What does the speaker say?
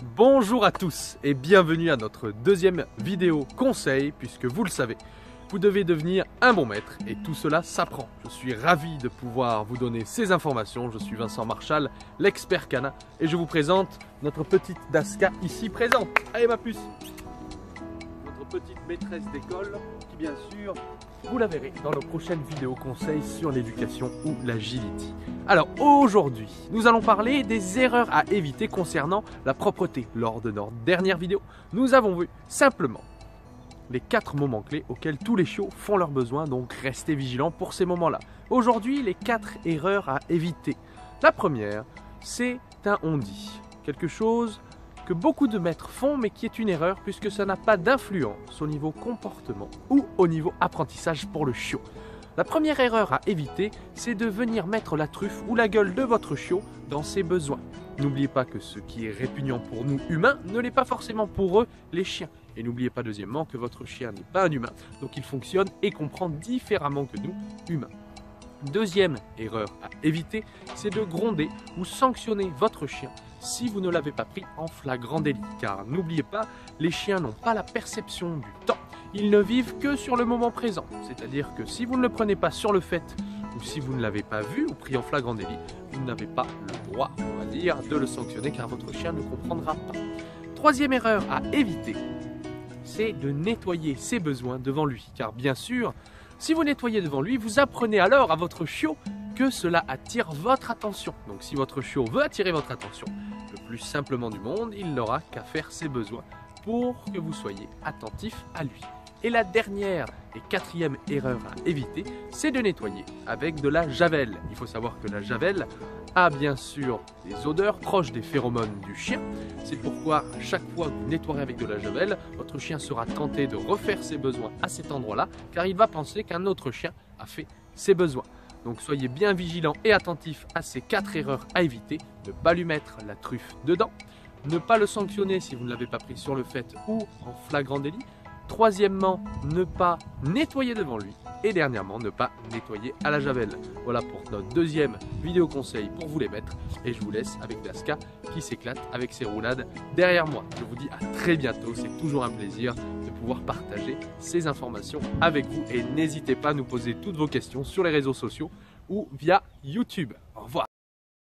Bonjour à tous et bienvenue à notre deuxième vidéo conseil, puisque vous le savez, vous devez devenir un bon maître et tout cela s'apprend. Je suis ravi de pouvoir vous donner ces informations. Je suis Vincent Marchal, l'expert canin, et je vous présente notre petite Daska ici présente. Allez ma puce, notre petite maîtresse d'école qui bien sûr, vous la verrez dans nos prochaines vidéos conseils sur l'éducation ou l'agility. Alors aujourd'hui, nous allons parler des erreurs à éviter concernant la propreté. Lors de notre dernière vidéo, nous avons vu simplement les 4 moments clés auxquels tous les chiots font leurs besoins, donc restez vigilants pour ces moments-là. Aujourd'hui, les 4 erreurs à éviter. La première, c'est un on-dit. Quelque chose que beaucoup de maîtres font, mais qui est une erreur puisque ça n'a pas d'influence au niveau comportement ou au niveau apprentissage pour le chiot. La première erreur à éviter, c'est de venir mettre la truffe ou la gueule de votre chiot dans ses besoins. N'oubliez pas que ce qui est répugnant pour nous humains ne l'est pas forcément pour eux, les chiens. Et n'oubliez pas deuxièmement que votre chien n'est pas un humain, donc il fonctionne et comprend différemment que nous, humains. Deuxième erreur à éviter, c'est de gronder ou sanctionner votre chien si vous ne l'avez pas pris en flagrant délit. Car n'oubliez pas, les chiens n'ont pas la perception du temps. Ils ne vivent que sur le moment présent. C'est-à-dire que si vous ne le prenez pas sur le fait, ou si vous ne l'avez pas vu ou pris en flagrant délit, vous n'avez pas le droit, on va dire, de le sanctionner car votre chien ne comprendra pas. Troisième erreur à éviter, c'est de nettoyer ses besoins devant lui. Car bien sûr, si vous nettoyez devant lui, vous apprenez alors à votre chiot que cela attire votre attention. Donc si votre chiot veut attirer votre attention, le plus simplement du monde, il n'aura qu'à faire ses besoins pour que vous soyez attentif à lui. Et la dernière et quatrième erreur à éviter, c'est de nettoyer avec de la javel. Il faut savoir que la javel a bien sûr des odeurs proches des phéromones du chien. C'est pourquoi à chaque fois que vous nettoierez avec de la javel, votre chien sera tenté de refaire ses besoins à cet endroit-là, car il va penser qu'un autre chien a fait ses besoins. Donc soyez bien vigilants et attentifs à ces 4 erreurs à éviter. Ne pas lui mettre la truffe dedans, ne pas le sanctionner si vous ne l'avez pas pris sur le fait ou en flagrant délit. Troisièmement, ne pas nettoyer devant lui. Et dernièrement, ne pas nettoyer à la javel. Voilà pour notre deuxième vidéo conseil pour vous les maîtres. Et je vous laisse avec Daska qui s'éclate avec ses roulades derrière moi. Je vous dis à très bientôt. C'est toujours un plaisir de pouvoir partager ces informations avec vous. Et n'hésitez pas à nous poser toutes vos questions sur les réseaux sociaux ou via YouTube.